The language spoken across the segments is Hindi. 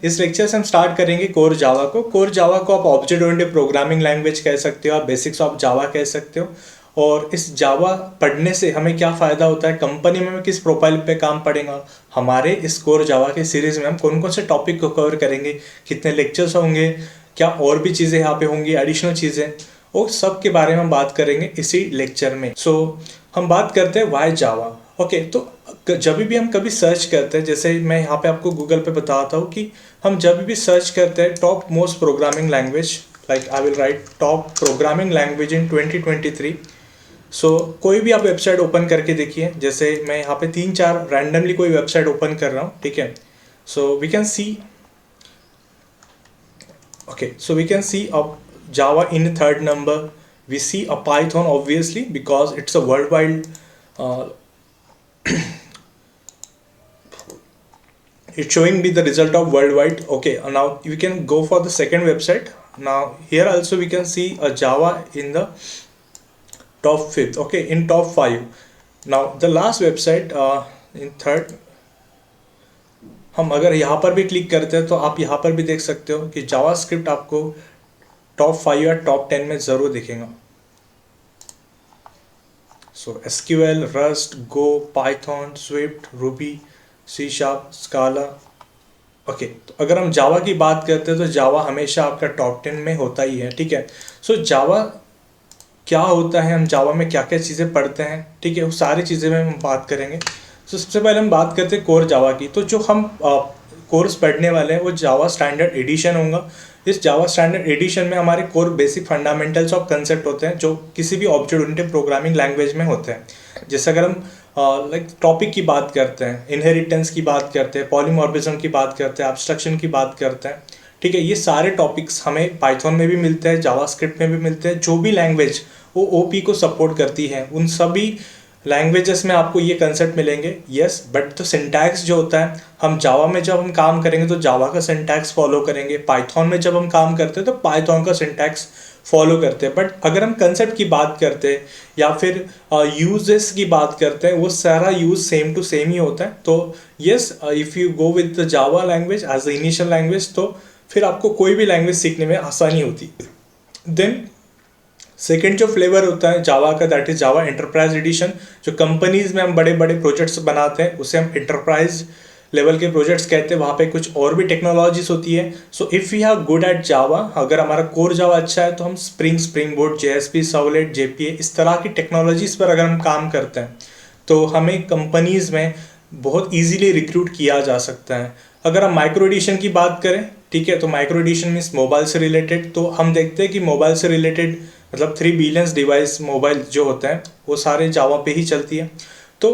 इस लेक्चर से हम स्टार्ट करेंगे कोर जावा को। कोर जावा को आप ऑब्जेक्ट ओरिएंटेड प्रोग्रामिंग लैंग्वेज कह सकते हो, आप बेसिक्स ऑफ जावा कह सकते हो। और इस जावा पढ़ने से हमें क्या फ़ायदा होता है, कंपनी में हमें किस प्रोफाइल पे काम पड़ेगा, हमारे इस कोर जावा के सीरीज़ में हम कौन कौन से टॉपिक को कवर करेंगे, कितने लेक्चर्स होंगे, क्या और भी चीज़ें यहाँ पे होंगी, एडिशनल चीज़ें, और सब के बारे में हम बात करेंगे इसी लेक्चर में। हम बात करते हैं वाई जावा। ओके, तो जब भी हम कभी सर्च करते हैं, जैसे मैं यहाँ पे आपको गूगल पे बताता हूँ कि हम जब भी सर्च करते हैं top most programming language, like I will write top programming language in 2023। कोई भी आप वेबसाइट ओपन करके देखिए, जैसे मैं यहाँ पे 3-4 रैंडमली कोई वेबसाइट ओपन कर रहा हूँ, ठीक है। We can see, okay, so we can see a Java in third number. We see a Python obviously because it's a worldwide it's showing me the result of worldwide. Okay, now we can go for the second website. Now here also we can see a Java in the top 5th, okay, in top 5. Now the last website in third, हम अगर यहाँ पर भी क्लिक करते हैं तो आप यहाँ पर भी देख सकते हो कि जावास्क्रिप्ट आपको टॉप 5 या टॉप 10 में ज़रूर दिखेगा। SQL, Rust, Go, Python, Swift, Ruby, C sharp, Scala. Okay, तो अगर हम जावा की बात करते हैं तो जावा हमेशा आपका टॉप 10 में होता ही है, ठीक है। जावा क्या होता है, हम जावा में क्या क्या चीज़ें पढ़ते हैं, ठीक है, वो सारी चीज़ें में हम बात करेंगे। सबसे पहले हम बात करते हैं कोर जावा की। तो जो हम कोर्स पढ़ने वाले हैं वो जावा स्टैंडर्ड एडिशन होगा। इस जावा स्टैंडर्ड एडिशन में हमारे core basic fundamentals of concept होते हैं जो किसी भी ऑब्जेक्ट ओरिएंटेड प्रोग्रामिंग लैंग्वेज में होते हैं। जैसे अगर हम लाइक टॉपिक की बात करते हैं, इनहेरिटेंस की बात करते हैं, पॉलीमॉर्फिज्म की बात करते हैं, एब्स्ट्रक्शन की बात करते हैं, ठीक है, ये सारे टॉपिक्स हमें पाइथन में भी मिलते हैं, जावास्क्रिप्ट में भी मिलते हैं। जो भी लैंग्वेज वो ओपी को सपोर्ट करती है उन सभी लैंग्वेजेस में आपको ये कंसेप्ट मिलेंगे। यस, बट तो सिंटैक्स जो होता है, हम जावा में जब हम काम करेंगे तो जावा का सिंटैक्स फॉलो करेंगे, पाइथन में जब हम काम करते हैं तो पाइथन का सिंटैक्स फॉलो करते हैं। बट अगर हम कंसेप्ट की बात करते हैं या फिर यूजेस की बात करते हैं, वो सारा यूज सेम टू सेम ही होता है। तो yes, if you go with the Java language as the initial language तो फिर आपको कोई भी लैंग्वेज सीखने में आसानी होती है। देन सेकेंड जो फ्लेवर होता है जावा का, that is Java enterprise edition. जो कंपनीज में हम बड़े बड़े प्रोजेक्ट्स बनाते हैं उसे हम एंटरप्राइज लेवल के प्रोजेक्ट्स कहते हैं, वहाँ पे कुछ और भी टेक्नोलॉजीज होती है। If we are good at Java, अगर हमारा कोर जावा अच्छा है तो हम Spring Boot, JSP, servlet, JPA, इस तरह की टेक्नोलॉजीज़ पर अगर हम काम करते हैं तो हमें कंपनीज में बहुत ईजीली रिक्रूट किया जा सकता है। अगर हम माइक्रो एडिशन की बात करें, ठीक है, तो माइक्रो एडिशन मीन्स मोबाइल से रिलेटेड। तो हम देखते हैं कि मोबाइल से रिलेटेड मतलब 3 बिलियंस डिवाइस मोबाइल जो होते हैं वो सारे जावा पे ही चलती है। तो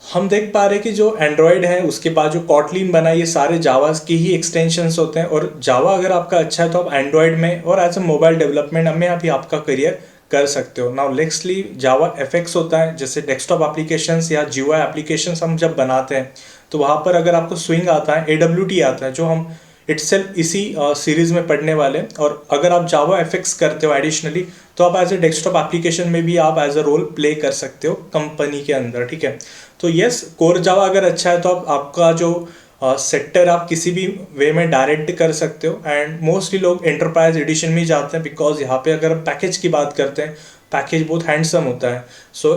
हम देख पा रहे हैं कि जो एंड्रॉयड है उसके बाद जो कॉटलिन बना, ये सारे जावास की ही एक्सटेंशंस होते हैं। और जावा अगर आपका अच्छा है तो आप एंड्रॉयड में और एज अ मोबाइल डेवलपमेंट में आप ही आपका करियर कर सकते हो। नाउ नेक्स्टली जावा FX होता है, जैसे डेस्कटॉप एप्लीकेशंस या GUI एप्लीकेशंस हम जब बनाते हैं तो वहाँ पर अगर आपको स्विंग आता है, AWT आता है, जो हम इटसेल्फ इसी सीरीज़ में पढ़ने वाले हैं। और अगर आप जावा FX करते हो एडिशनली तो आप एज ए डेस्कटॉप एप्लीकेशन में भी आप एज अ रोल प्ले कर सकते हो कंपनी के अंदर, ठीक है। तो यस, कोर जावा अगर अच्छा है तो आपका जो सेक्टर आप किसी भी वे में डायरेक्ट कर सकते हो। एंड मोस्टली लोग एंटरप्राइज एडिशन में जाते हैं बिकॉज यहाँ पे अगर पैकेज की बात करते हैं, पैकेज बहुत हैंडसम होता है।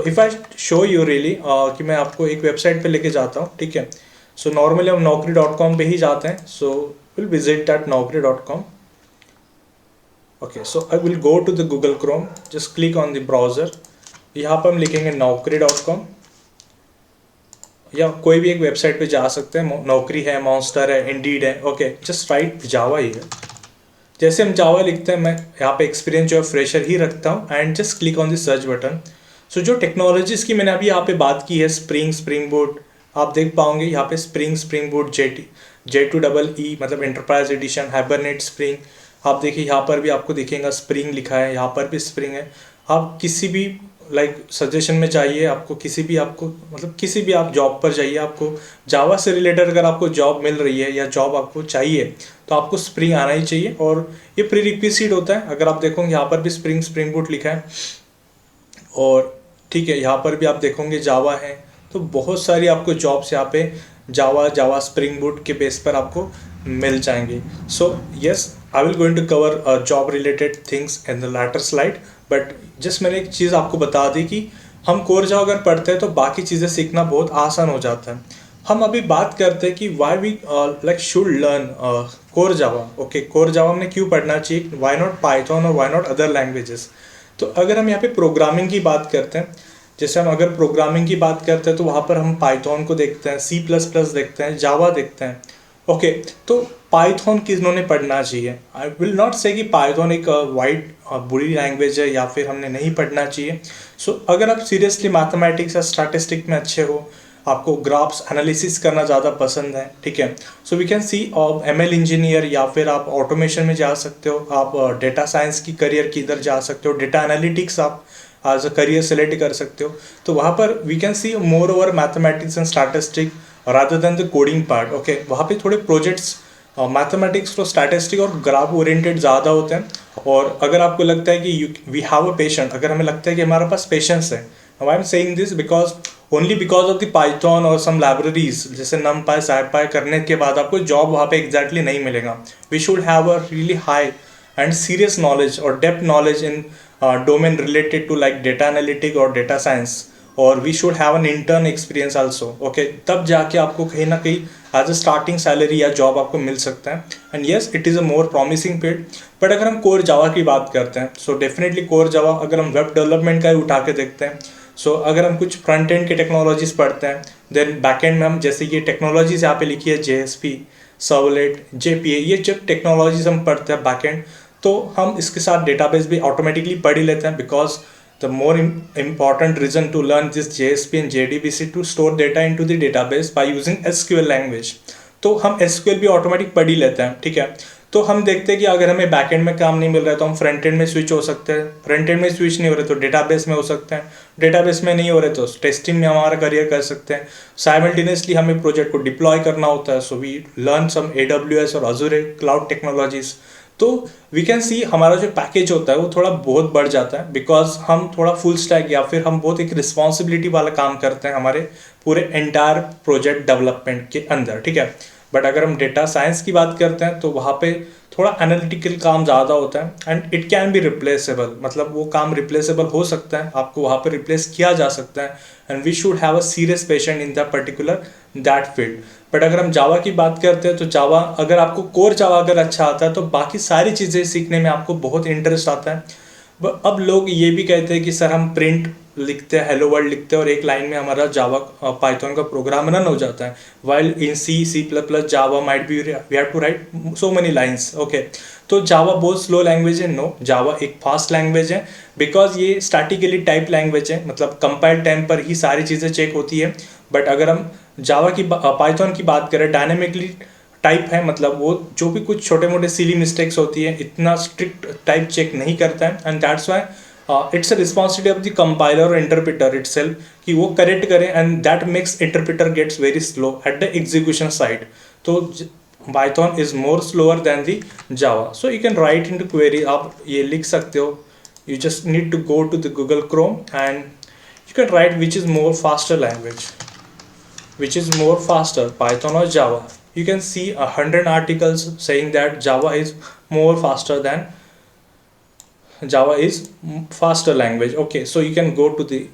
If I show you really कि मैं आपको एक वेबसाइट पे लेके जाता हूँ, ठीक है। नॉर्मली हम naukri.com पे ही जाते हैं। we'll visit at naukri.com. Okay, so I will go to the Google Chrome, just click on the browser. यहाँ पर हम लिखेंगे naukri.com या कोई भी एक वेबसाइट पे जा सकते हैं। नौकरी है, मॉन्स्टर है, इंडीड है। ओके, जस्ट राइट जावा ही है। जैसे हम जावा लिखते हैं, मैं यहाँ पे एक्सपीरियंस जो है फ्रेशर ही रखता हूँ and just click on the search button. जो टेक्नोलॉजीज की मैंने अभी यहाँ पे बात की है, स्प्रिंग बोर्ड, आप देख पाओगे यहाँ पे स्प्रिंग बोर्ड J2EE मतलब एंटरप्राइज एडिशन, हाइबरनेट स्प्रिंग। आप देखिए यहाँ पर भी आपको दिखेगा स्प्रिंग लिखा है, यहाँ पर भी स्प्रिंग है। आप किसी भी सजेशन में चाहिए आपको, किसी भी आप जॉब पर जाइए, आपको जावा से रिलेटेड अगर आपको जॉब मिल रही है या जॉब आपको चाहिए तो आपको स्प्रिंग आना ही चाहिए और ये प्री रिक्विजिट होता है। अगर आप देखोगे यहाँ पर भी स्प्रिंग बोर्ड लिखा है और ठीक है, यहाँ पर भी आप देखोगे जावा है। तो बहुत सारी आपको जॉब्स यहाँ पे जावा स्प्रिंग बोर्ड के बेस पर आपको मिल जाएंगे. So yes, I will going to cover job related things in the latter slide, but just मैंने एक चीज़ आपको बता दी कि हम कोर जावा अगर पढ़ते हैं तो बाकी चीज़ें सीखना बहुत आसान हो जाता है. हम अभी बात करते हैं कि why we like should learn core Java. Okay, core Java हमने क्यों पढ़ना चाहिए, वाई नॉट पाइथन और वाई नॉट अदर लैंग्वेजेस. तो अगर हम यहाँ पे प्रोग्रामिंग की बात करते हैं, जैसे हम अगर प्रोग्रामिंग की बात करते हैं तो वहाँ पर हम पाइथन को देखते हैं, सी प्लस प्लस देखते हैं, जावा देखते हैं. ओके, तो पाइथन किन्होंने पढ़ना चाहिए. आई विल नॉट से कि पाइथन एक वाइड बुरी लैंग्वेज है या फिर हमने नहीं पढ़ना चाहिए. सो अगर आप सीरियसली मैथमेटिक्स या स्टैटिस्टिक में अच्छे हो, आपको ग्राफ्स एनालिसिस करना ज़्यादा पसंद है, ठीक है, so we can see ML engineer, या फिर आप ऑटोमेशन में जा सकते हो, आप डेटा साइंस की करियर की इधर जा सकते हो, डेटा एनालिटिक्स आप एज अ करियर सेलेक्ट कर सकते हो. तो वहाँ पर we can see more over mathematics and statistic rather than the coding part. Okay, वहाँ पे थोड़े प्रोजेक्ट्स मैथमेटिक्स और स्टैटिस्टिक और ग्राफ ओरिएंटेड ज़्यादा होते हैं. और अगर आपको लगता है कि वी हैव अ पेशेंट, अगर हमें लगता है कि हमारे पास पेशेंस है, I am saying this because only because of the Python और सम लाइब्रेरीज जैसे numpy scipy करने के बाद आपको जॉब वहाँ पे एग्जैक्टली नहीं मिलेगा. We should have a really high end serious knowledge और depth knowledge in domain related to like data analytic और डेटा साइंस, और we should have an intern experience also. Okay, तब जाके आपको कहीं ना कहीं एज अ स्टार्टिंग सैलरी या जॉब आपको मिल सकता है. And yes, it is a more promising field. But अगर हम कोर जावा की बात करते हैं, सो डेफिनेटली कोर जावा, अगर हम वेब डेवलपमेंट का ही उठा के देखते हैं, सो अगर हम कुछ फ्रंट एंड के टेक्नोलॉजीज पढ़ते हैं, देन बैक एंड में हम जैसे ये टेक्नोलॉजीज यहाँ पे लिखी है, JSP, सर्वलेट, JPA, ये जब टेक्नोलॉजीज हम पढ़ते हैं बैक एंड, तो हम इसके साथ डेटाबेस भी ऑटोमेटिकली पढ़ ही लेते हैं. Because the more important reason to learn this JSP and JDBC to store data into the database by using SQL language. तो हम SQL भी ऑटोमेटिक पढ़ ही लेते हैं, ठीक है. तो हम देखते हैं कि अगर हमें बैकएंड में काम नहीं मिल रहा है तो हम फ्रंट एंड में स्विच हो सकते हैं, फ्रंट एंड में स्विच नहीं हो रहे तो डेटाबेस में हो सकते हैं, डेटाबेस में नहीं हो रहे तो टेस्टिंग में हमारा करियर कर सकते हैं. साइमल्टेनियसली हमें प्रोजेक्ट को डिप्लॉय करना होता है, so we learn some AWS और Azure क्लाउड टेक्नोलॉजीज. तो वी कैन सी हमारा जो पैकेज होता है वो थोड़ा बहुत बढ़ जाता है, बिकॉज हम थोड़ा फुल स्टैक या फिर हम बहुत एक रिस्पॉन्सिबिलिटी वाला काम करते हैं हमारे पूरे एंटायर प्रोजेक्ट डेवलपमेंट के अंदर, ठीक है. बट अगर हम डेटा साइंस की बात करते हैं तो वहाँ पे थोड़ा एनालिटिकल काम ज़्यादा होता है, and it can be replaceable, मतलब वो काम रिप्लेसेबल हो सकता है, आपको वहाँ पे रिप्लेस किया जा सकता है. And we should have a serious patient in the particular that field. But अगर हम जावा की बात करते हैं तो जावा, अगर आपको कोर जावा अगर अच्छा आता है तो बाकी सारी चीज़ें सीखने में आपको बहुत इंटरेस्ट आता है. अब लोग ये भी कहते हैं कि सर हम प्रिंट लिखते हैं, हेलो वर्ल्ड लिखते हैं और एक लाइन में हमारा जावा पाइथन का प्रोग्राम रन हो जाता है, while in C plus plus Java might be we have to write so many lines. Okay, तो जावा बहुत स्लो लैंग्वेज है? नो, जावा एक फास्ट लैंग्वेज है, बिकॉज ये स्टैटिकली टाइप लैंग्वेज है, मतलब कंपाइल टाइम पर ही सारी चीज़ें चेक होती है. बट अगर हम जावा की पाइथन की बात करें, डायनेमिकली टाइप है, मतलब वो जो भी कुछ छोटे मोटे सिली मिस्टेक्स होती है इतना स्ट्रिक्ट टाइप चेक नहीं करता है. And that's why it's a responsibility of the compiler और इंटरप्रेटर इटसेल्फ कि वो करेक्ट करें, and that makes interpreter gets very slow at the execution side. तो Python is more slower than the Java. So you can write into query, आप ये लिख सकते हो, you just need to go to the Google Chrome and you can write which is more faster language, which is more faster, Python or Java. You can see 100 articles saying that Java is more faster than Java is faster language. Okay, so you can go to the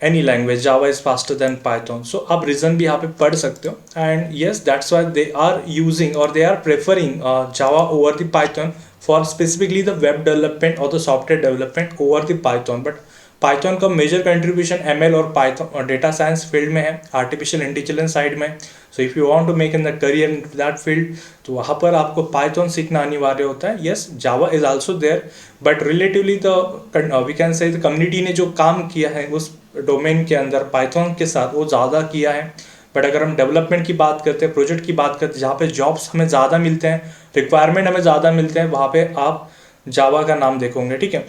any language, Java is faster than Python. So आप reason भी यहाँ पे पढ़ सकते हो, and yes, that's why they are using or they are preferring Java over the Python for specifically the web development or the software development over the Python. But Python का मेजर कंट्रीब्यूशन ML और Python और डेटा साइंस फील्ड में है, आर्टिफिशियल इंटेलिजेंस साइड में. So if you want to make in the career in that field, तो वहाँ पर आपको Python सीखना अनिवार्य होता है. Yes, Java is also there, but relatively the we can say the community ने जो काम किया है उस डोमेन के अंदर Python के साथ वो ज़्यादा किया है. बट अगर हम डेवलपमेंट की बात करते हैं, प्रोजेक्ट की बात करते हैं, जहाँ पे जॉब्स हमें ज़्यादा मिलते हैं, रिक्वायरमेंट हमें ज़्यादा मिलते हैं, वहाँ पे आप जावा का नाम देखोगे, ठीक है.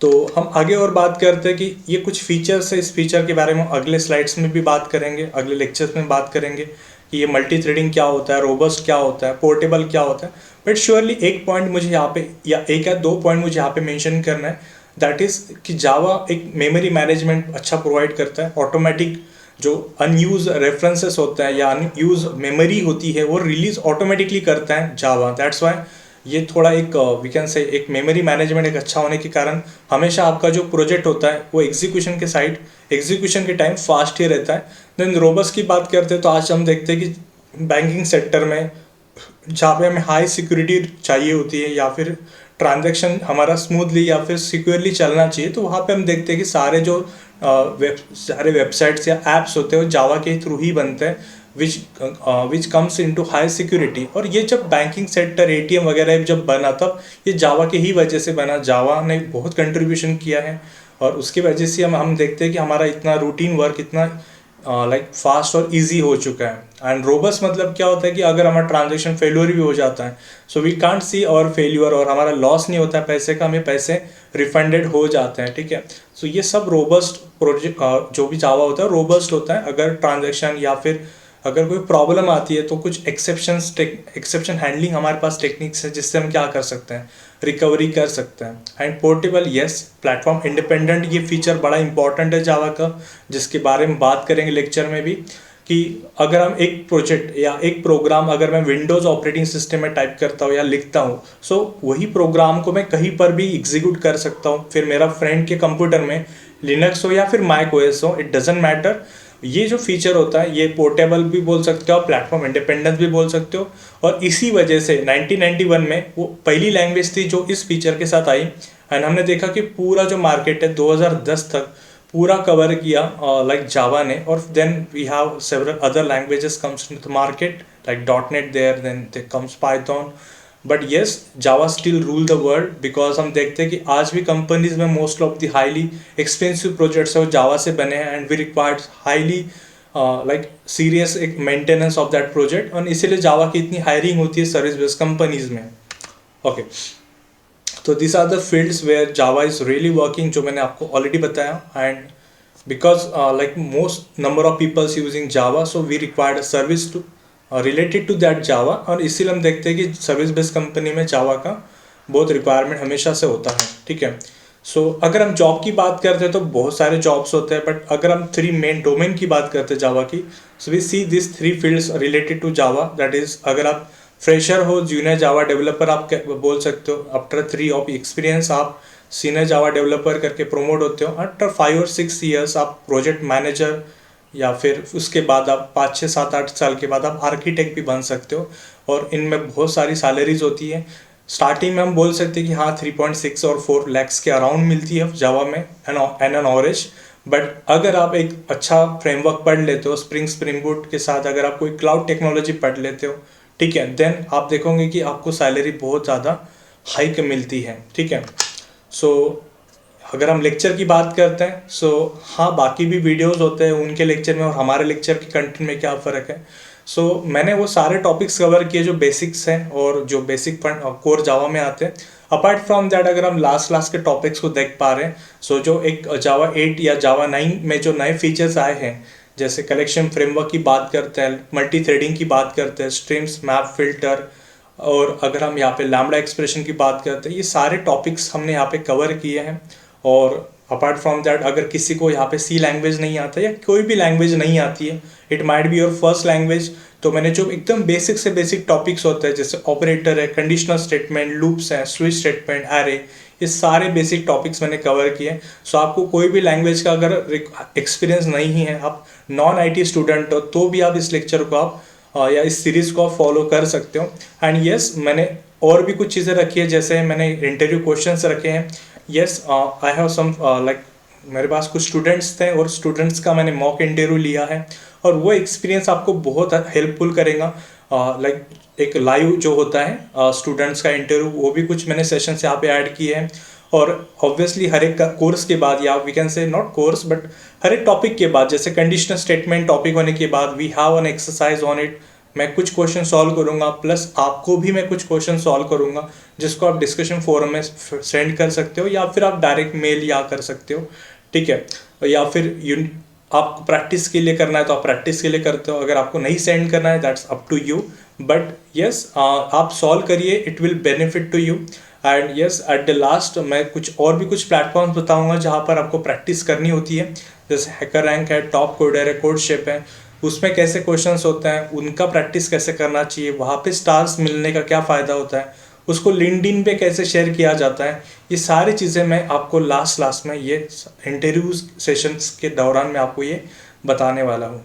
तो हम आगे और बात करते हैं कि ये कुछ फीचर्स है, इस फीचर के बारे में अगले स्लाइड्स में भी बात करेंगे, अगले लेक्चर्स में बात करेंगे कि ये मल्टी थ्रेडिंग क्या होता है, रोबस्ट क्या होता है, पोर्टेबल क्या होता है. बट श्योरली एक पॉइंट मुझे यहाँ पे, या एक या दो पॉइंट मुझे यहाँ पे मेंशन करना है, दैट इज़ कि जावा एक मेमोरी मैनेजमेंट अच्छा प्रोवाइड करता है, ऑटोमेटिक जो अनयूज रेफरेंसेस होते हैं या अनयूज मेमोरी होती है वो रिलीज ऑटोमेटिकली करता है जावा। दैट्स वाई ये थोड़ा एक वी कैन से एक मेमोरी मैनेजमेंट एक अच्छा होने के कारण हमेशा आपका जो प्रोजेक्ट होता है वो एग्जीक्यूशन के टाइम फास्ट ही रहता है। देन रोबस्ट की बात करते हैं तो आज हम देखते हैं कि बैंकिंग सेक्टर में जहाँ पे हमें हाई सिक्योरिटी चाहिए होती है या फिर ट्रांजैक्शन हमारा स्मूथली या फिर सिक्योरली चलना चाहिए, तो वहाँ पे हम देखते हैं कि सारे वेबसाइट्स या एप्स होते हैं वो जावा के थ्रू ही बनते हैं which comes into high security. और ये जब बैंकिंग सेक्टर एटीएम वगैरह जब बना तब ये जावा के ही वजह से बना। जावा ने बहुत कंट्रीब्यूशन किया है और उसकी वजह से हम देखते हैं कि हमारा इतना रूटीन वर्क इतना लाइक फास्ट और इजी हो चुका है। एंड रोबस्ट मतलब क्या होता है कि अगर हमारा ट्रांजेक्शन फेल्योर भी हो जाता है सो वी कांट सी और फेल्यूर और हमारा लॉस नहीं होता है पैसे का, हमें पैसे रिफंडेड हो जाते हैं। ठीक है, सो ये सब रोबस्ट प्रोजेक्ट जो भी जावा होता है रोबस्ट होता है। अगर ट्रांजेक्शन या फिर अगर कोई प्रॉब्लम आती है तो कुछ एक्सेप्शन हैंडलिंग हमारे पास टेक्निक्स है जिससे हम क्या कर सकते हैं, रिकवरी कर सकते हैं। And portable, yes, platform independent, ये फीचर बड़ा इंपॉर्टेंट है जावा का, जिसके बारे में बात करेंगे लेक्चर में भी कि अगर हम एक प्रोजेक्ट या एक प्रोग्राम अगर मैं विंडोज़ ऑपरेटिंग सिस्टम में टाइप करता हूँ या लिखता हूँ सो वही प्रोग्राम को मैं कहीं पर भी एग्जीक्यूट कर सकता हूँ। फिर मेरा फ्रेंड के कंप्यूटर में लिनक्स हो या फिर मैक ओएस हो, इट डजेंट मैटर। ये जो फीचर होता है ये पोर्टेबल भी बोल सकते हो, प्लेटफॉर्म इंडिपेंडेंस भी बोल सकते हो। और इसी वजह से 1991 में वो पहली लैंग्वेज थी जो इस फीचर के साथ आई। एंड हमने देखा कि पूरा जो मार्केट है 2010 तक पूरा कवर किया लाइक जावा ने। और then we have several other languages comes in the market like .NET there, then they comes Python, but yes Java still rule the world because हम देखते हैं कि आज भी कंपनीज में most of the highly expensive projects है वो जावा से बने हैं and we required highly like serious एक मेंटेनेंस ऑफ दैट प्रोजेक्ट। और इसीलिए जावा की इतनी हायरिंग होती है सर्विस बेस्ड कंपनीज में। ओके, तो this are the fields where Java is really working, जो मैंने आपको ऑलरेडी बताया। And because like most number of peoples using Java so we required a service to related to that Java. और इसीलिए हम देखते हैं कि सर्विस बेस्ड कंपनी में जावा का बहुत रिक्वायरमेंट हमेशा से होता है। ठीक है, सो अगर हम जॉब की बात करते हैं तो बहुत सारे जॉब्स होते हैं, बट अगर हम 3 मेन डोमेन की बात करते हैं जावा की, so we see this 3 fields related to Java. That is, अगर आप फ्रेशर हो, जूनियर जावा डेवलपर आप बोल सकते हो। आफ्टर 3 ऑफ एक्सपीरियंस आप सीनियर जावा डेवलपर करके प्रमोट होते हो। आफ्टर 5 और 6 ईयर्स आप प्रोजेक्ट मैनेजर या फिर उसके बाद आप 5, 6, 7, 8 साल के बाद आप आर्किटेक्ट भी बन सकते हो। और इनमें बहुत सारी सैलरीज होती है। स्टार्टिंग में हम बोल सकते हैं कि हाँ 3.6 और 4 लैक्स के अराउंड मिलती है जावा में एन एवरेज। बट अगर आप एक अच्छा फ्रेमवर्क पढ़ लेते हो स्प्रिंग बूट के साथ, अगर आप कोई क्लाउड टेक्नोलॉजी पढ़ लेते हो, ठीक है, देन आप देखोगे कि आपको सैलरी बहुत ज़्यादा हाइक मिलती है। ठीक है, सो अगर हम लेक्चर की बात करते हैं सो हाँ बाकी भी वीडियोस होते हैं उनके लेक्चर में और हमारे लेक्चर के कंटेंट में क्या फ़र्क है। सो मैंने वो सारे टॉपिक्स कवर किए जो बेसिक्स हैं और जो बेसिक कोर जावा में आते हैं। अपार्ट फ्रॉम दैट अगर हम लास्ट क्लास के टॉपिक्स को देख पा रहे हैं सो जो एक जावा 8 या जावा 9 में जो नए फीचर्स आए हैं, जैसे कलेक्शन फ्रेमवर्क की बात करते हैं, मल्टी थ्रेडिंग की बात करते हैं, स्ट्रीम्स, मैप फिल्टर, और अगर हम यहाँ पे लैम्बडा एक्सप्रेशन की बात करते हैं, ये सारे टॉपिक्स हमने यहाँ पे कवर किए हैं। और अपार्ट फ्रॉम दैट अगर किसी को यहाँ पे सी लैंग्वेज नहीं आता या कोई भी लैंग्वेज नहीं आती है, it might be your first language, तो मैंने जो एकदम बेसिक से बेसिक टॉपिक्स होते हैं जैसे ऑपरेटर है, कंडीशनल स्टेटमेंट, लूप्स हैं, स्विच स्टेटमेंट, एरे, ये सारे बेसिक टॉपिक्स मैंने कवर किए। सो आपको कोई भी लैंग्वेज का अगर एक्सपीरियंस नहीं है, आप नॉन IT स्टूडेंट हो, तो भी आप इस लेक्चर को आप या इस सीरीज़ को आप फॉलो कर सकते हो। एंड यस मैंने और भी कुछ चीज़ें रखी है, जैसे मैंने इंटरव्यू क्वेश्चंस रखे हैं। Yes I have some like मेरे पास कुछ स्टूडेंट्स थे और स्टूडेंट्स का मैंने मॉक इंटरव्यू लिया है और वो एक्सपीरियंस आपको बहुत हेल्पफुल करेगा। लाइक एक लाइव जो होता है स्टूडेंट्स का इंटरव्यू, वो भी कुछ मैंने सेशंस यहाँ पे ऐड किए हैं। और ऑब्वियसली हर एक कोर्स के बाद, या we can say not course but हर एक टॉपिक के बाद, जैसे कंडीशनल स्टेटमेंट टॉपिक होने के बाद we have an exercise on it, मैं कुछ क्वेश्चन सॉल्व करूंगा, प्लस आपको भी मैं कुछ क्वेश्चन सॉल्व करूंगा जिसको आप डिस्कशन फोरम में सेंड कर सकते हो या फिर आप डायरेक्ट मेल या कर सकते हो। ठीक है, या फिर आपको प्रैक्टिस के लिए करना है तो आप प्रैक्टिस के लिए करते हो, अगर आपको नहीं सेंड करना है that's up to you. But yes आप सॉल्व करिए, it will benefit to you. And yes at the last मैं कुछ और भी कुछ प्लेटफॉर्म्स बताऊंगा जहां पर आपको प्रैक्टिस करनी होती है, जैसे हैकर रैंक है, टॉप कोडर है, कोडशेप है, उसमें कैसे क्वेश्चंस होते हैं, उनका प्रैक्टिस कैसे करना चाहिए, वहाँ पे स्टार्स मिलने का क्या फ़ायदा होता है, उसको लिंक्डइन पे कैसे शेयर किया जाता है, ये सारी चीज़ें मैं आपको लास्ट में ये इंटरव्यू सेशंस के दौरान मैं आपको ये बताने वाला हूँ।